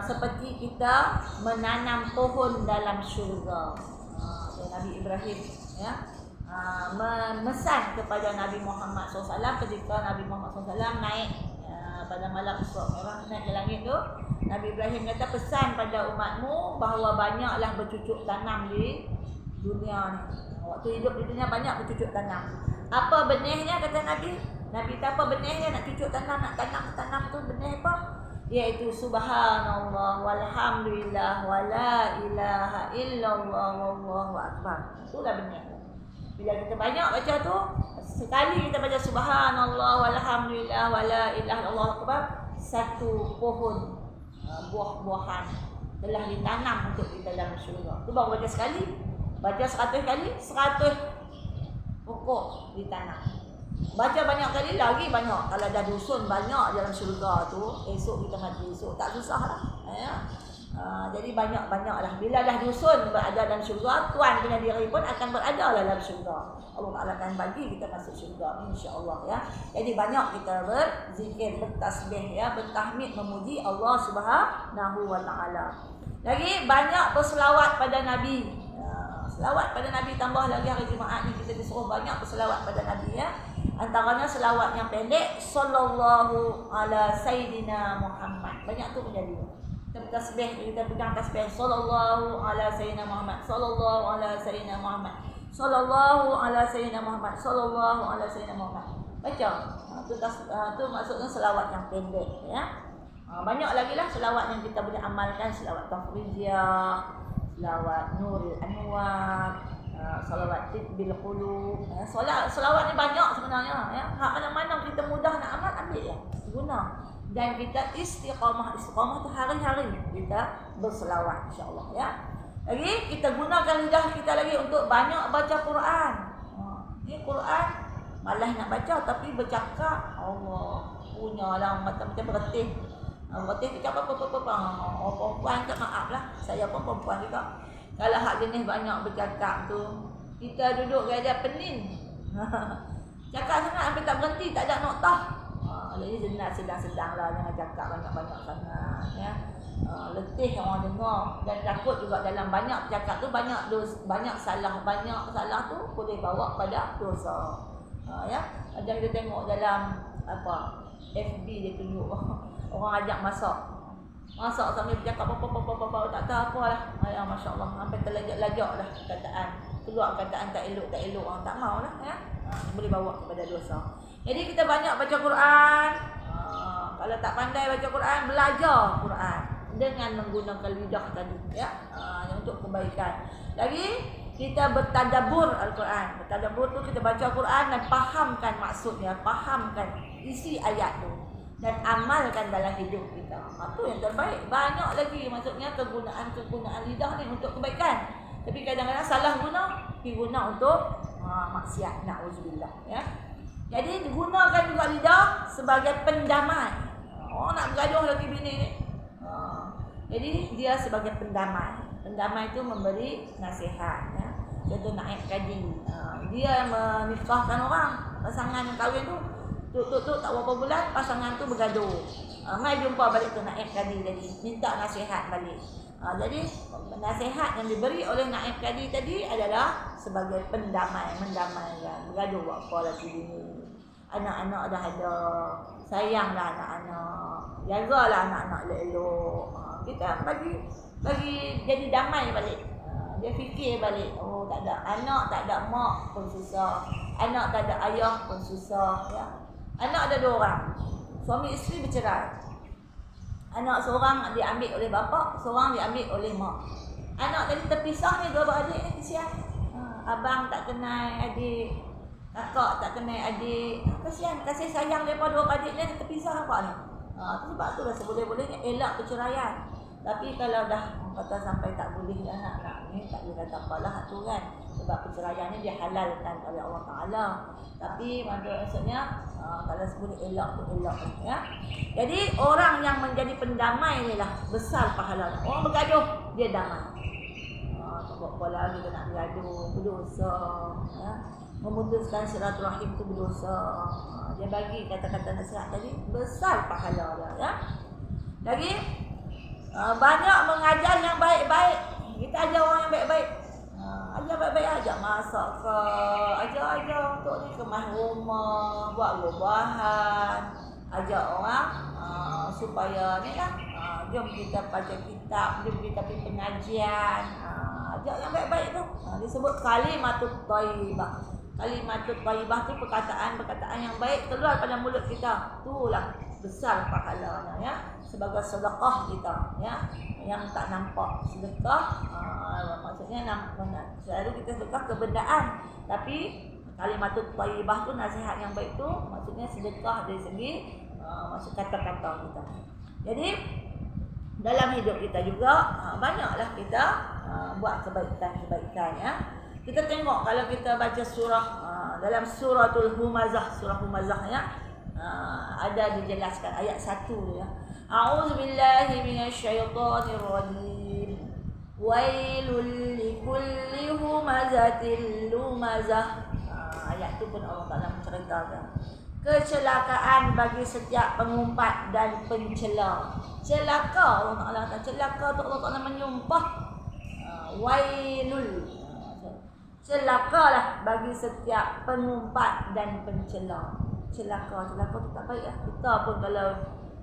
seperti kita menanam pohon dalam syurga. Nabi Ibrahim, ya, memesan kepada Nabi Muhammad SAW ketika Nabi Muhammad SAW naik pada malam Isra Mi'raj, naik ke langit tu. Nabi Ibrahim kata, pesan pada umatmu bahawa banyaklah bercucuk tanam di dunia ni. Waktu hidup di dunia banyak bercucuk tanam. Apa benihnya, kata Nabi? Nabi kata apa benihnya nak cucuk tanam, nak tanam tu benih apa? Iaitu subhanallah walhamdulillah wala ilaha illallah wallahu akbar. Itulah benih. Bila kita banyak baca tu, sekali kita baca subhanallah walhamdulillah wala ilaha illallah akbar, satu pohon buah-buahan telah ditanam untuk kita dalam syurga. Tu baru baca sekali. Baca 100 kali, 100 pokok ditanam. Baca banyak kali lagi banyak. Kalau dah dusun banyak dalam syurga tu, esok kita mati esok tak susah lah. Ya. Jadi banyak-banyak lah. Bila dah dusun berada dalam syurga, Tuan punya diri pun akan berada dalam syurga. Allah Ta'ala akan bagi kita masuk syurga, insya-Allah ya. Jadi banyak kita berzikir, bertasbih ya, bertahmid memuji Allah Subhanahu wa Ta'ala. Lagi banyak berselawat pada Nabi. Selawat pada Nabi, tambah lagi hari Jumaat ni kita disuruh banyak berselawat pada Nabi ya. Antaranya selawat yang pendek, sallallahu ala sayyidina Muhammad. Banyak tu menjadi. Kita bertasbih, kita pegang tasbih, sallallahu ala sayyidina Muhammad, sallallahu ala sayyidina Muhammad, sallallahu ala sayyidina Muhammad, sallallahu ala sayyidina Muhammad. Baca. Tu maksudnya selawat yang pendek ya. Banyak lagi lah selawat yang kita boleh amalkan, selawat tafrijiyah, selawat Nurul Anwar, selawat Tibbil Qulub. Selawat ni banyak sebenarnya ya. Hak mana-mana kita mudah nak amal, ambil ya. Guna. Dan kita istiqamah tu hari-hari kita berselawat insya-Allah ya. Lagi kita gunakan lidah kita lagi untuk banyak baca Quran. Ni Quran malas nak baca tapi bercakap Allah punyalah macam-macam bertih. Bertih cakap apa perempuan tak maaf lah. Saya pun perempuan juga. Kalau hak jenis banyak bercakap tu, kita duduk gaya pening. Cakap sangat sampai tak berhenti, tak ada noktah. Jadi sedang-sedang lah, jangan cakap banyak-banyak sangat ya. Letih orang dengar dan takut juga dalam banyak cakap tu banyak salah tu boleh bawa pada dosa. Ya. Ada kita tengok dalam FB dia tunjuk orang ajak masak sambil bercakap apa tak tahu apalah. Ya masya-Allah sampai terlajak-lajak dah perkataan. Keluar perkataan tak elok orang tak maulah ya. Boleh bawa kepada dosa. Jadi kita banyak baca Quran. Kalau tak pandai baca Quran, belajar Quran dengan menggunakan lidah tadi ya. Untuk kebaikan. Lagi kita bertadabbur Al-Quran. Bertadabbur tu kita baca Quran dan fahamkan maksudnya, fahamkan isi ayat tu dan amalkan dalam hidup kita. Itu yang terbaik. Banyak lagi maksudnya kegunaan lidah ni untuk kebaikan. Tapi kadang-kadang salah guna untuk maksiat, na'udzubillah ya. Jadi digunakan juga lidah sebagai pendamai. Nak bergaduh lagi bini ni. Jadi dia sebagai pendamai. Pendamai itu memberi nasihat ya. Contoh naib kadi. Dia menikahkan orang, pasangan yang kahwin tu. Tuk tak berapa bulan pasangan tu bergaduh. Mai jumpa balik tu naib kadi tadi, minta nasihat balik. Jadi nasihat yang diberi oleh naib kadi tadi adalah sebagai pendamai, mendamaikan. Bergaduh buat apa lagi bini. Anak-anak dah ada, sayanglah anak-anak, jagalah anak-anak elok-elok. Kita bagi jadi damai balik. Dia fikir balik, oh tak ada anak, tak ada mak pun susah. Anak tak ada ayah pun susah ya. Anak ada 2 orang. Suami isteri bercerai. Anak seorang diambil oleh bapa, seorang diambil oleh mak. Anak tadi terpisah ni 2 beradik ni kesian. Abang tak kenal adik, kakak tak kenal adik. Kesian, kasih sayang daripada 2 beradik ni terpisah apa ni. Tu sebab tu dah seboleh-bolehnya elak perceraian. Tapi kalau dah kata sampai tak boleh anak-anak ni, tak boleh kata apalah tu kan. Sebab perceraian ni dihalalkan oleh Allah Ta'ala. Tapi maksudnya kalau sebut elak tu elak ya. Jadi orang yang menjadi pendamai ni lah besar pahala. Orang bergaduh dia damai. Tak apa lagi kita nak bergaduh, berdosa ya. Memutuskan silaturahim tu berdosa. Dia bagi kata-kata nasihat tadi besar pahala dia ya. Lagi banyak mengajar yang baik-baik. Kita ajar orang yang baik-baik. Ajar baik-baik, ajak masak ke, ajar untuk ni kemas rumah, buat bahan, ajak orang supaya ni lah, jom kita baca kitab, jom kita pergi pengajian, ajak yang baik-baik tu. Disebut kalimatut thayyibah. Kalimatut thayyibah tu perkataan yang baik keluar pada mulut kita. Itulah besar pahalanya ya. Sebagai sedekah kita ya, yang tak nampak sedekah maksudnya selalu kita sedekah kebendaan, tapi kalimatut thayyibah tu nasihat yang baik tu maksudnya sedekah dari segi maksud kata-kata kita. Jadi dalam hidup kita juga banyaklah kita buat kebaikan-kebaikan ya. Kita tengok kalau kita baca surah dalam suratul Humazah, surah Humazah ya, ada dijelaskan ayat 1 ya. A'udzubillahi minasyaitonirrajim. Wailul likulli humazatil lumazah. Ayat tu pun Allah Taala menceritakan kecelakaan bagi setiap pengumpat dan pencela. Celaka, Allah Taala kata celaka tu Allah Taala menyumpah. Wailul, celakalah bagi setiap pengumpat dan pencela. Celaka tu tak baik lah. Kita pun kalau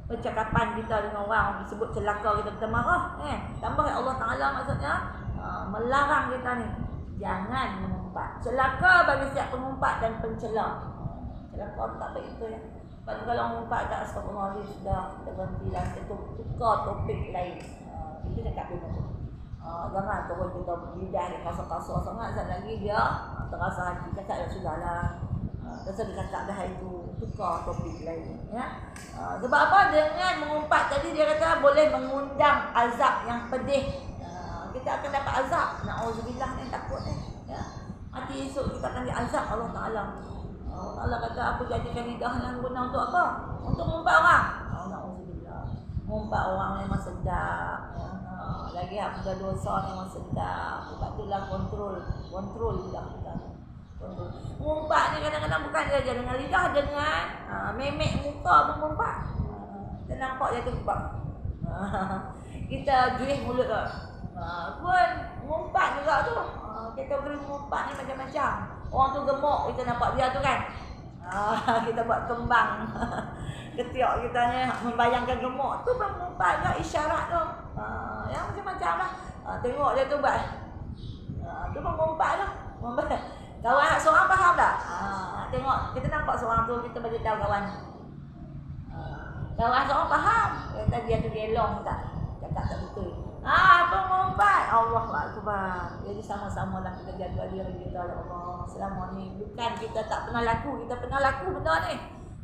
percakapan kita dengan orang disebut celaka, kita marah tambah Allah Taala maksudnya melarang kita ni jangan mengumpat. Celaka bagi setiap pengumpat dan pencela. Celaka tak baik itu ya. Sebab kalau mengumpat tak astagfirullahaladzim, sudah kita berhentilah, kita tukar topik lain. Itu cakap dulu. Jangan terus kita lidah dia kasar-kasar sangat, sekali lagi dia terasa hati. Cakap ya sudahlah. Terus dia cakap dah itu, tukar topik lain ya. Sebab apa? Dengan mengumpat tadi dia kata boleh mengundang azab yang pedih. Kita akan dapat azab. Na'udzubillah ni takut ya. Mati esok kita akan diazab Allah Taala. Allah Taala kata apa jadikan lidah yang guna untuk apa? Untuk mengumpat orang. Na'udzubillah. Mengumpat orang memang sedap ya. Lagi hak sudah dosa memang sedap. Sebab itulah kontrol lidah kita. Mengumpat ni kadang-kadang bukan saja dengan lidah, dengan memek muka pun mengumpat. Kita nampak dia tu sebab kita juih mulut tu. Pun mengumpat juga tu. Kategori mengumpat ni macam-macam. Orang tu gemuk, kita nampak dia tu kan. Kita buat kembang. Ketiak kita ni membayangkan gemuk tu pun mengumpat juga, isyarat tu. Yang macam-macam lah. Tengok dia tu buat. Tu pun mengumpat tu. Kawan seorang faham tak? Tengok, kita nampak seorang tu, kita bagi tahu kawan. Kawan seorang faham. Kata dia tu gelong tak? Cakap tak betul. Pengumpat. Allah Akbar. Jadi sama-sama lah kita jaga diri kita ya Allah. Selama ni bukan kita tak pernah laku, kita pernah laku benda ni.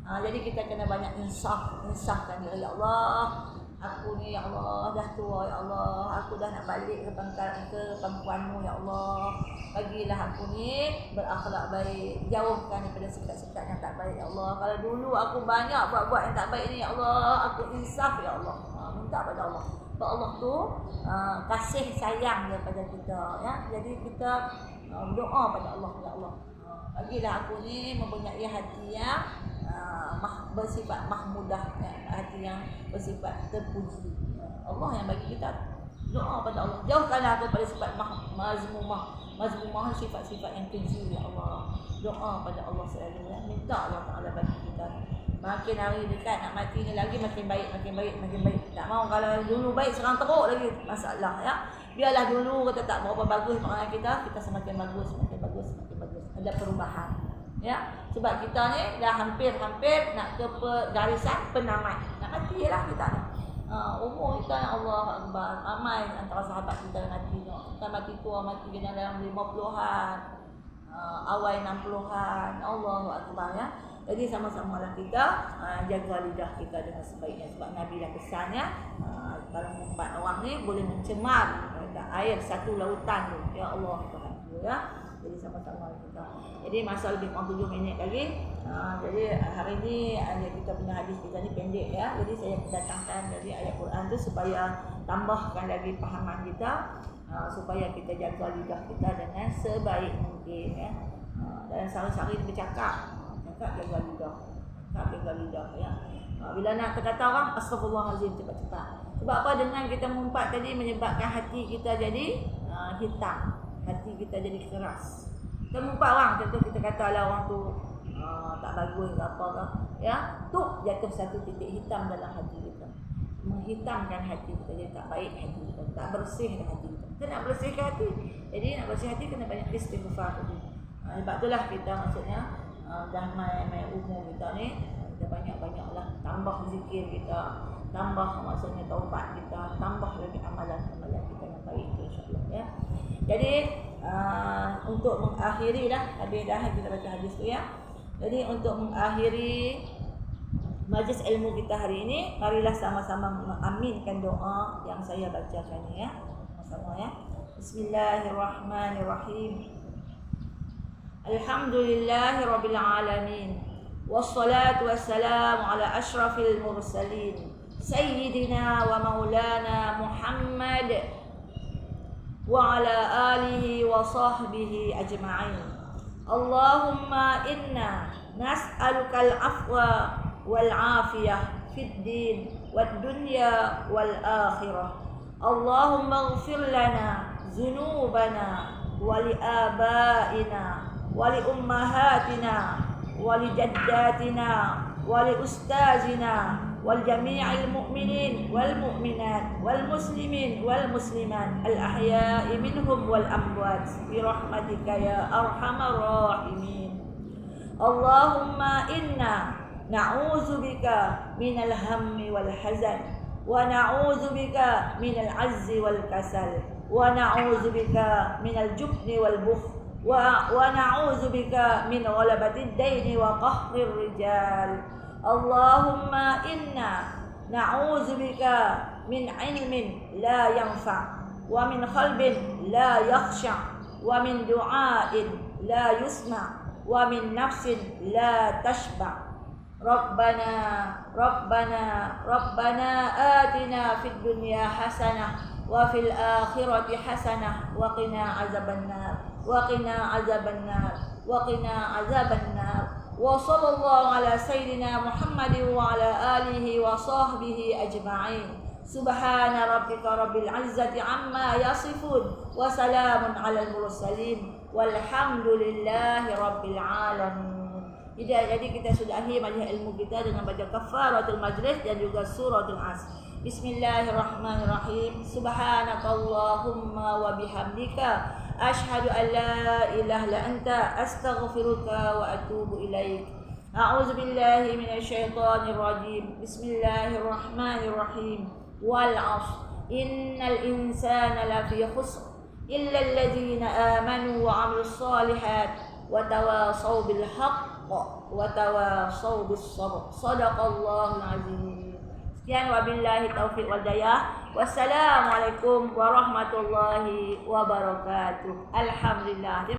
Jadi kita kena banyak insafkan diri ya Allah. Aku ni ya Allah dah tua ya Allah. Aku dah nak balik ke pangkuanmu ya Allah. Bagilah aku ni berakhlak baik. Jauhkan daripada sikap-sikap yang tak baik ya Allah. Kalau dulu aku banyak buat-buat yang tak baik ni ya Allah, aku insaf ya Allah. Minta pada Allah. Sebab Allah tu kasih sayang daripada kita ya. Jadi kita berdoa pada Allah ya Allah. Bagilah aku ni mempunyai hati yang bersifat mahmudah ya. Hati yang bersifat terpuji. Allah yang bagi kita doa pada Allah. Jauhkanlah aku pada sifat mazmumah, sifat-sifat yang keji ya Allah. Doa pada Allah selalu ya. Minta Allah Taala bagi kita. Makin hari dekat nak mati ni lagi makin baik. Tak mau kalau dulu baik sekarang teruk lagi masalah ya. Biarlah dulu kata tak berapa bagus perangai kita semakin bagus. Ada perubahan. Ya, sebab kita ni dah hampir nak ke garisan penamat. Nak matilah kita ni. Umur kita ya Allah Akbar. Ramai antara sahabat kita yang mati tu. Bukan mati tua, mati dalam 50-an. Awal 60-an. Allahu Akbar ya. Jadi sama-samalah kita jaga lidah kita dengan sebaiknya. Sebab Nabi dah pesannya kalau mengumpat orang ni boleh mencemar air satu lautan tu. Ya Allah Tuhan ya. Jadi sama-sama kita. Jadi masa lebih kurang 7 minit lagi. Jadi hari ni kita punya hadis kita ni pendek ya. Jadi saya datangkan dari ayat Quran tu supaya tambahkan lagi pahaman kita, supaya kita jaga lidah kita dengan sebaik mungkin ya. Dan sehari-hari bercakap, jaga lidah ya. Bila nak kata orang astagfirullahalazim cepat-cepat. Sebab apa? Dengan kita mengumpat tadi menyebabkan hati kita jadi hitam. Hati kita jadi keras. Kita mengumpat orang, contoh kita kata lah orang tu tak bagus ke apa ke ya, tu jatuh satu titik hitam dalam hati kita, menghitamkan hati kita. Jadi tak baik hati kita, tak bersih hati kita. Kita nak bersihkan hati, jadi nak bersih hati kena banyak istighfar tadi. Sebab itulah kita maksudnya dah main umur kita ni, kita banyak-banyaklah tambah zikir kita, tambah maksudnya taubat kita, tambah lagi amalan-amalan kita yang baik insya-Allah ya. Jadi untuk mengakhiri dah, habis dah kita baca hadis tu ya. Jadi untuk mengakhiri majlis ilmu kita hari ini. Marilah sama-sama mengaminkan doa yang saya bacakan ya. Sama-sama ya. Bismillahirrahmanirrahim. Alhamdulillahirabbil alamin. Wassalatu wassalamu ala asyrafil mursalin. Sayyidina wa maulana Muhammad wa ala alihi wa sahbihi ajma'in. Allahumma inna nas'alukal afwa wal afiyah fid din wad dunya wal akhirah. Allahumma ighfir lana dzunubana wa li abaina wa li ummahatina wa li jaddatina wa li ustazina wal jami'il mu'minin wal mu'minat wal muslimin wal muslimat al ahya'i minhum wal amwat bi rahmatika ya arhamar rahimin. Allahumma inna na'udzubika minal hammi wal hazan wa na'udzubika minal azzi wal kasal wa na'udzubika minal jubni wal bukhl wa na'udzubika min ghalabatid daini wa qahrir rijal. Allahumma inna na'udzubika min ilmin la yanfa' wa min qalbin la yakhsha' wa min du'ain la yusma' wa min nafsin la tashba'. Rabbana atina fid dunya hasanah wa fil akhirati hasanah wa qina azabannar wa qina azabannar wa qina azabannar. Wa sallallahu ala sayyidina Muhammadin wa ala alihi wa sahbihi ajma'in. Subhana rabbika rabbil izzati amma yasifun wa salamun alal mursalin walhamdulillahi rabbil alamin. Jadi kita sudahi majlis ilmu kita dengan baca kafaratul majlis dan juga suratul Asr. Bismillahirrahmanirrahim. Subhanakallahumma wa bihamdika asyhadu an la ilaha illa anta astaghfiruka wa atubu ilaik. A'udzu billahi minasyaitonir rajim. Bismillahirrahmanirrahim. Wal 'ashr. Innal insana lafi khusr illa alladzina amanu wa 'amilus shalihat wa tawasaw bil haqq wa tawasaw bis sabr. Shadaqallahul azim. Sekian, wabillahi taufiq wal hidayah. Wassalamualaikum warahmatullahi wabarakatuh. Alhamdulillah.